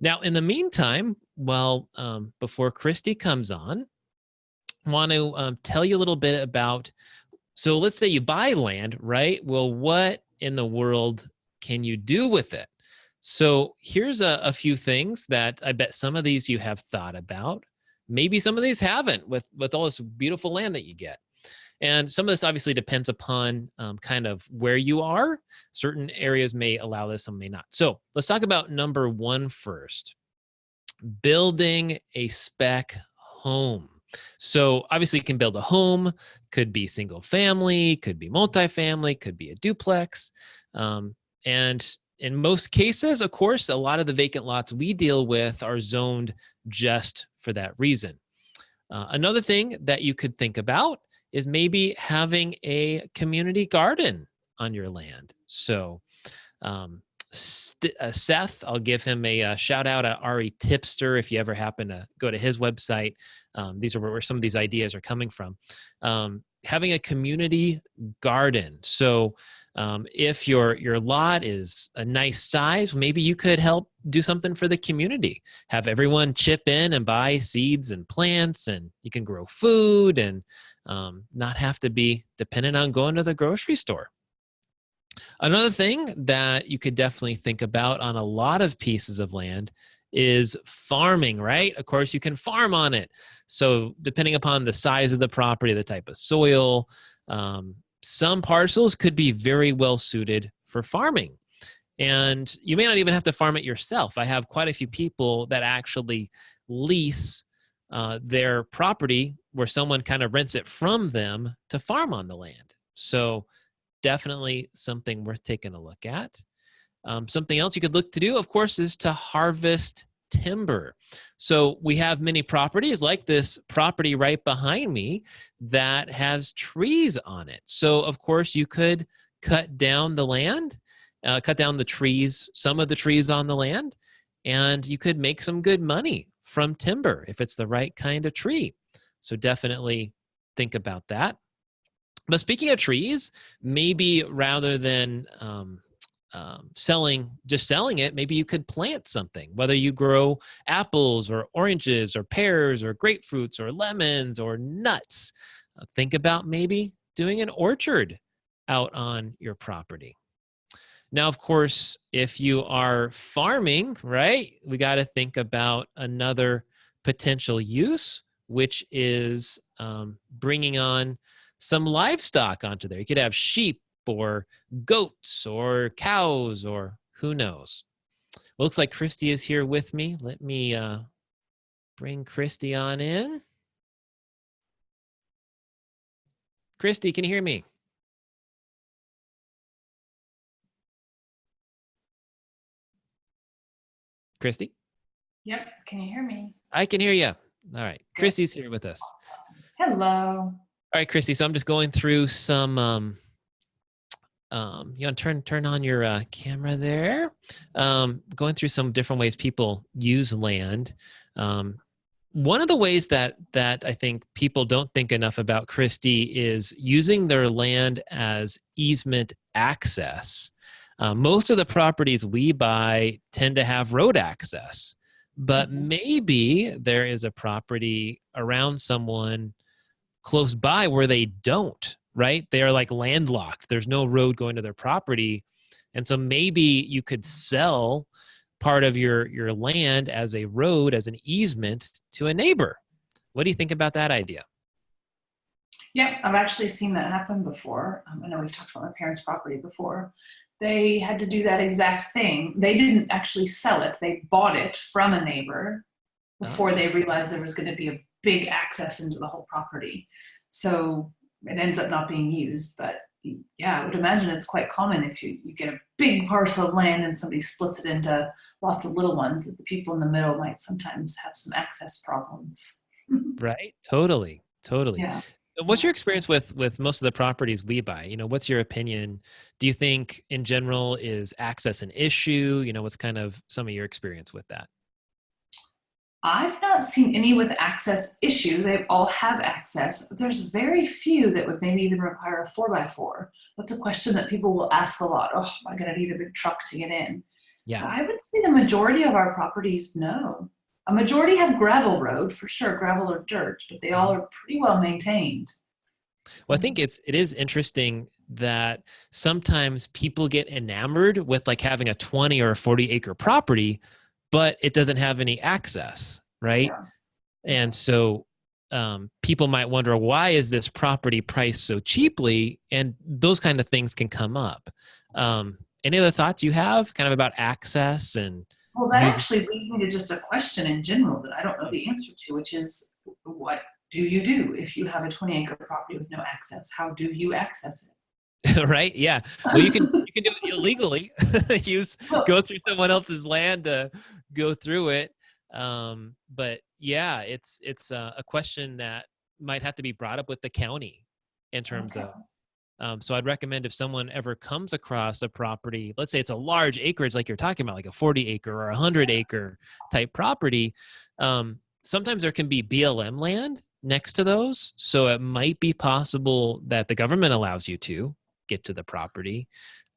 Now, in the meantime, well, before Christy comes on, I want to tell you a little bit about. So let's say you buy land, right? Well, what in the world can you do with it? So here's a few things that I bet some of these you have thought about. Maybe some of these haven't with all this beautiful land that you get. And some of this obviously depends upon kind of where you are. Certain areas may allow this, some may not. So let's talk about number one first, building a spec home. So obviously you can build a home, could be single family, could be multifamily, could be a duplex. And in most cases, of course, a lot of the vacant lots we deal with are zoned just for that reason. Another thing that you could think about is maybe having a community garden on your land. So Seth, I'll give him a shout out at Ari Tipster if you ever happen to go to his website. These are where some of these ideas are coming from. Having a community garden. So if your lot is a nice size, maybe you could help do something for the community. Have everyone chip in and buy seeds and plants, and you can grow food and not have to be dependent on going to the grocery store. Another thing that you could definitely think about on a lot of pieces of land is farming, right? Of course, you can farm on it. So depending upon the size of the property, the type of soil, some parcels could be very well suited for farming. And you may not even have to farm it yourself. I have quite a few people that actually lease their property where someone kind of rents it from them to farm on the land. So definitely something worth taking a look at. Something else you could look to do, of course, is to harvest timber. So we have many properties like this property right behind me that has trees on it. So of course you could cut down the land, cut down the trees, some of the trees on the land, and you could make some good money from timber if it's the right kind of tree. So definitely think about that. But speaking of trees, maybe rather than selling it, maybe you could plant something, whether you grow apples or oranges or pears or grapefruits or lemons or nuts. Think about maybe doing an orchard out on your property. Now, of course, if you are farming, right, we got to think about another potential use, which is bringing on some livestock onto there. You could have sheep or goats or cows or who knows. Well, looks like Christy is here with me. Let me bring Christy on in. Christy, can you hear me? Christy? Yep. Can you hear me? I can hear you. All right. Good. Christy's here with us. Awesome. Hello. All right, Christy. So I'm just going through some, you want to turn on your camera there. Going through some different ways people use land. One of the ways that I think people don't think enough about, Christy, is using their land as easement access. Most of the properties we buy tend to have road access, but maybe there is a property around someone close by where they don't, right? They are like landlocked. There's no road going to their property. And so maybe you could sell part of your land as a road, as an easement to a neighbor. What do you think about that idea? Yep, I've actually seen that happen before. I know we've talked about my parents' property before. They had to do that exact thing. They didn't actually sell it. They bought it from a neighbor before they realized there was going to be a big access into the whole property. So it ends up not being used. But yeah, I would imagine it's quite common if you get a big parcel of land and somebody splits it into lots of little ones, that the people in the middle might sometimes have some access problems. Right? Totally. Yeah. What's your experience with most of the properties we buy? You know, what's your opinion? Do you think in general is access an issue? You know, what's kind of some of your experience with that? I've not seen any with access issue. They all have access. There's very few that would maybe even require a 4x4. That's a question that people will ask a lot. Oh, am I going to need a big truck to get in? Yeah. I would say the majority of our properties, no. A majority have gravel road for sure, gravel or dirt, but they all are pretty well maintained. Well, I think it is interesting that sometimes people get enamored with like having a 20 or a 40 acre property, but it doesn't have any access, right? Yeah. And so people might wonder, why is this property priced so cheaply? And those kind of things can come up. Any other thoughts you have kind of about access and Well, that using? actually leads me to just a question in general that I don't know the answer to, which is what do you do if you have a 20-acre property with no access? How do you access Right? Yeah. Well, you can do it illegally. Use it? Go through someone else's land to go through it. But yeah, it's a question that might have to be brought up with the county in terms Okay. of. So I'd recommend if someone ever comes across a property, let's say it's a large acreage like you're talking about, like a 40 acre or 100 acre type property. Sometimes there can be BLM land next to those. So it might be possible that the government allows you to get to the property.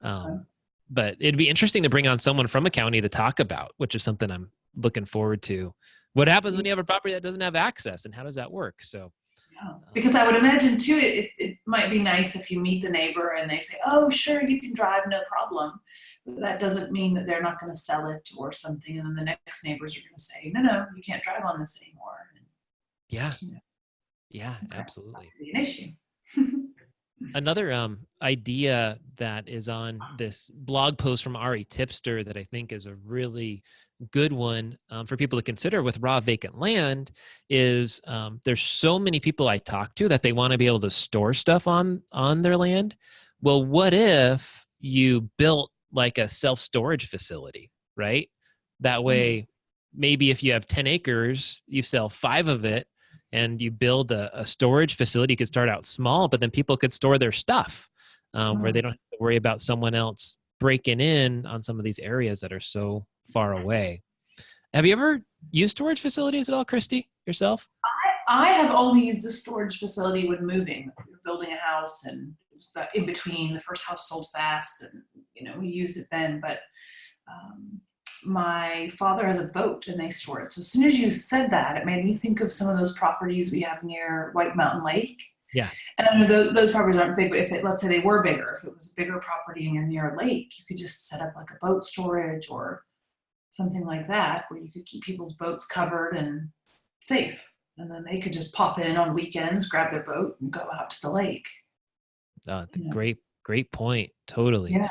But it'd be interesting to bring on someone from a county to talk about, which is something I'm looking forward to. What happens when you have a property that doesn't have access, and how does that work? So, Yeah. Because I would imagine too, it might be nice if you meet the neighbor and they say, oh, sure, you can drive, no problem. But that doesn't mean that they're not going to sell it or something. And then the next neighbors are going to say, no, you can't drive on this anymore. And, yeah, you know, yeah, okay, that absolutely. could be an issue. Another idea that is on this blog post from Ari Tipster that I think is a really good one for people to consider with raw vacant land is there's so many people I talk to that they want to be able to store stuff on their land. Well, what if you built like a self-storage facility, right? That way, maybe if you have 10 acres, you sell 5 of it and you build a storage facility. You could start out small, but then people could store their stuff where they don't have to worry about someone else breaking in on some of these areas that are so far away. Have you ever used storage facilities at all, Christy, yourself? I have only used a storage facility when moving. We were building a house and it was in between. The first house sold fast and, we used it then. But my father has a boat and they store it. So as soon as you said that, it made me think of some of those properties we have near White Mountain Lake. Yeah. And I know those properties aren't big, but let's say they were bigger, if it was a bigger property and you're near a lake, you could just set up like a boat storage or something like that, where you could keep people's boats covered and safe. And then they could just pop in on weekends, grab their boat and go out to the lake. Great point. Totally. Yeah.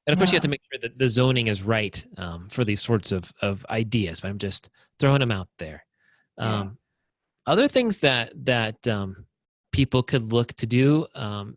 And of course, you have to make sure that the zoning is right for these sorts of ideas. But I'm just throwing them out there. Other things that people could look to do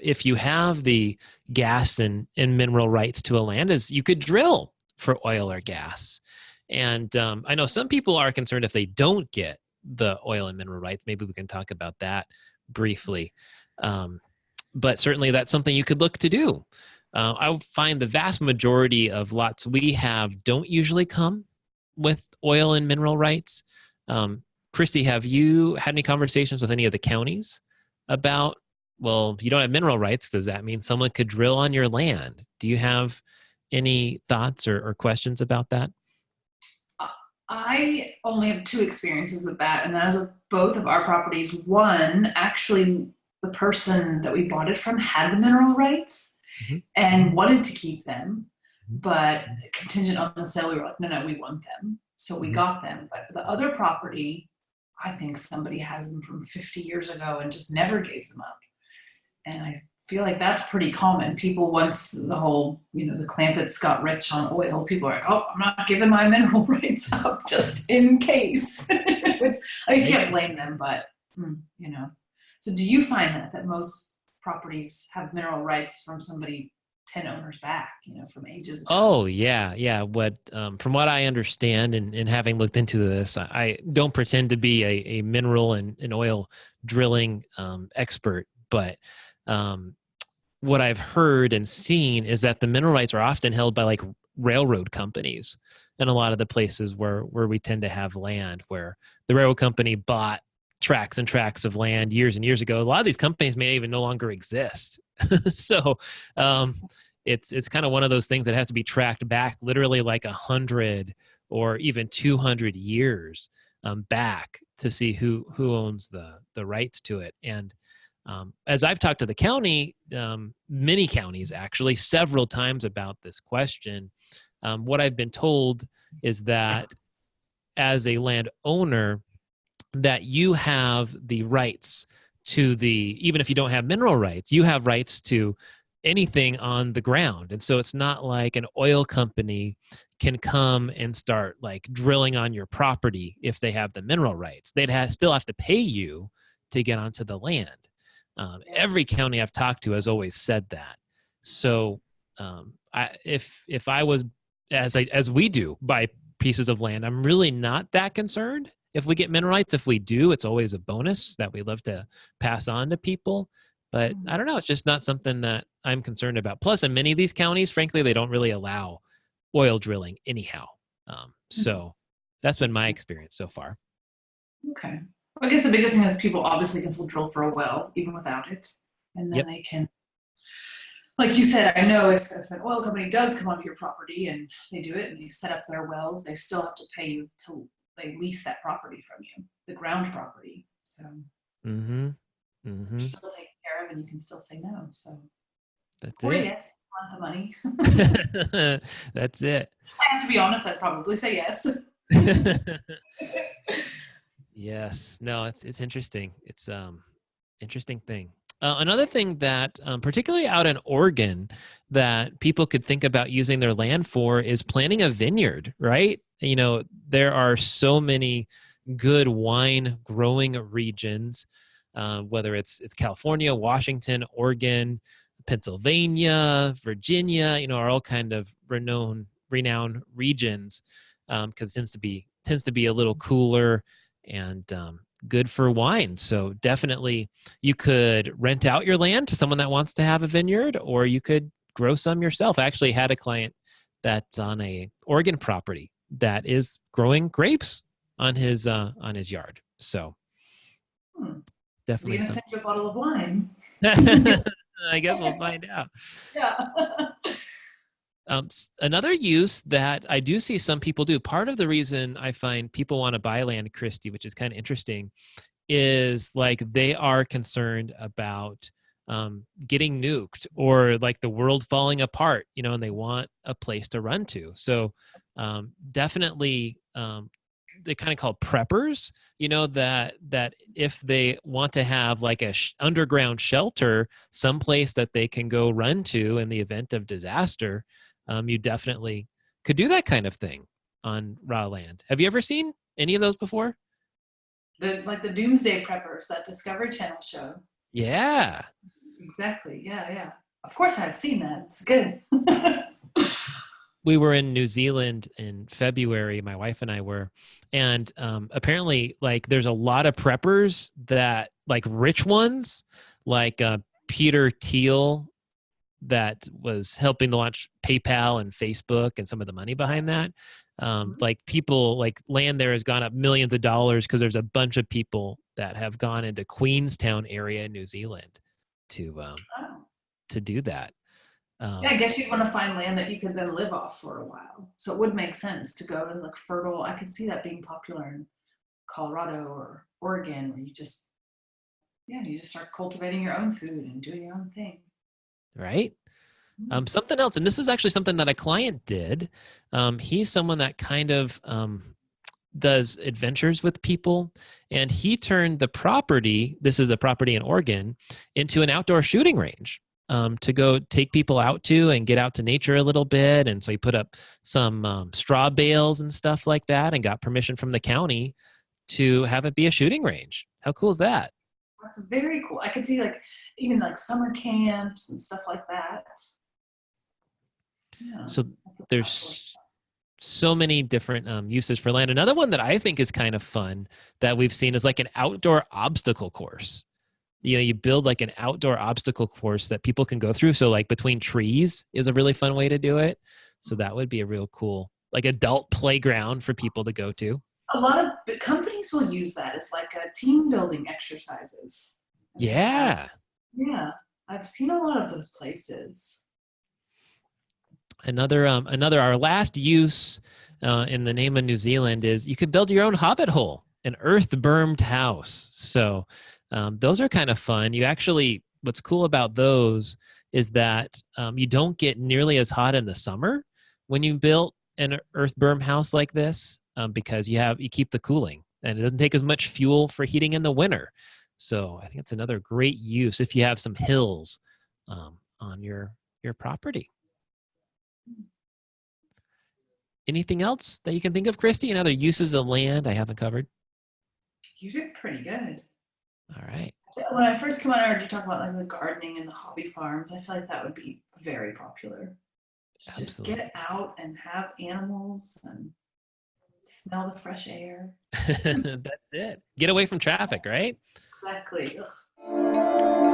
if you have the gas and mineral rights to a land is you could drill for oil or gas. And I know some people are concerned if they don't get the oil and mineral rights. Maybe we can talk about that briefly. But certainly that's something you could look to do. I find the vast majority of lots we have don't usually come with oil and mineral rights. Christy, have you had any conversations with any of the counties about, well, if you don't have mineral rights, does that mean someone could drill on your land? Do you have any thoughts or questions about that? I only have 2 experiences with that, and that is with both of our properties. One, actually, the person that we bought it from had the mineral rights and wanted to keep them, but contingent on the sale, we were like, no, we want them. So we got them. But the other property, I think somebody has them from 50 years ago and just never gave them up. And I feel like that's pretty common. People, once the whole, the Clampetts got rich on oil, people are like, oh, I'm not giving my mineral rights up just in case. Which I can't blame them, but, So do you find that most properties have mineral rights from somebody 10 owners back, from ages ago? Oh, yeah. What from what I understand and having looked into this, I don't pretend to be a mineral and oil drilling expert, but what I've heard and seen is that the mineral rights are often held by like railroad companies in a lot of the places where we tend to have land, where the railroad company bought tracts and tracts of land years and years ago. A lot of these companies may even no longer exist. So it's kind of one of those things that has to be tracked back literally like 100 or even 200 years back to see who owns the rights to it. And as I've talked to the county, many counties actually, several times about this question, what I've been told is that as a landowner, that you have the rights to even if you don't have mineral rights, you have rights to anything on the ground. And so it's not like an oil company can come and start like drilling on your property if they have the mineral rights. They'd still have to pay you to get onto the land. Every county I've talked to has always said that. So if I was, as we do, buy pieces of land, I'm really not that concerned if we get mineral rights. If we do, it's always a bonus that we love to pass on to people. But I don't know, it's just not something that I'm concerned about. Plus, in many of these counties, frankly, they don't really allow oil drilling anyhow. So that's been my experience so far. Okay. Well, I guess the biggest thing is people obviously can still drill for a well even without it. And then they can, like you said, I know if an oil company does come onto your property and they do it and they set up their wells, they still have to pay you till they lease that property from you, the ground property. So you're still taken care of and you can still say no. So that's or it. Yes, want the money. That's it. I have to be honest, I'd probably say yes. Yes. No, it's interesting. It's interesting thing. Another thing that particularly out in Oregon that people could think about using their land for is planting a vineyard, right? You know, there are so many good wine growing regions, whether it's California, Washington, Oregon, Pennsylvania, Virginia, you know, are all kind of renowned regions because it tends to be a little cooler and good for wine. So definitely you could rent out your land to someone that wants to have a vineyard, or you could grow some yourself. I actually had a client that's on a Oregon property that is growing grapes on his yard. So definitely Is he gonna send you a bottle of wine? I guess we'll find out. Yeah. Another use that I do see some people do, part of the reason I find people want to buy land, Christy, which is kind of interesting, is like they are concerned about getting nuked or like the world falling apart, you know, and they want a place to run to. So definitely they're kind of called preppers, you know, that if they want to have like a underground shelter, someplace that they can go run to in the event of disaster, you definitely could do that kind of thing on raw land. Have you ever seen any of those before? Like the Doomsday Preppers, that Discovery Channel show. Yeah. Exactly. Yeah. Of course I've seen that. It's good. We were in New Zealand in February, my wife and I were, and apparently like there's a lot of preppers that like rich ones, like Peter Thiel, that was helping to launch PayPal and Facebook and some of the money behind that. Like people, like land there has gone up millions of dollars because there's a bunch of people that have gone into Queenstown area in New Zealand to do that. Yeah, I guess you'd want to find land that you could then live off for a while. So it would make sense to go to like fertile. I could see that being popular in Colorado or Oregon, where you just start cultivating your own food and doing your own thing. Right. Something else, and this is actually something that a client did. He's someone that kind of does adventures with people, and he turned the property, this is a property in Oregon, into an outdoor shooting range to go take people out to and get out to nature a little bit. And so he put up some straw bales and stuff like that and got permission from the county to have it be a shooting range. How cool is that? That's very cool. I could see like even like summer camps and stuff like that. Yeah. So there's so many different uses for land. Another one that I think is kind of fun that we've seen is like an outdoor obstacle course. You know, you build like an outdoor obstacle course that people can go through. So like between trees is a really fun way to do it. So that would be a real cool, like adult playground for people to go to. A lot of companies will use that as like a team building exercises. Yeah. Yeah. I've seen a lot of those places. Our last use in the name of New Zealand is you could build your own hobbit hole, an earth bermed house. So those are kind of fun. What's cool about those is that you don't get nearly as hot in the summer when you build an earth berm house like this, because you keep the cooling, and it doesn't take as much fuel for heating in the winter. So I think it's another great use if you have some hills on your property. Anything else that you can think of, Christy? And other uses of land I haven't covered? You did pretty good. All right. When I first came on, I heard you talk about like the gardening and the hobby farms. I feel like that would be very popular. Just Absolutely. get out and have animals and smell the fresh air. That's it. Get away from traffic, right? Exactly. Ugh.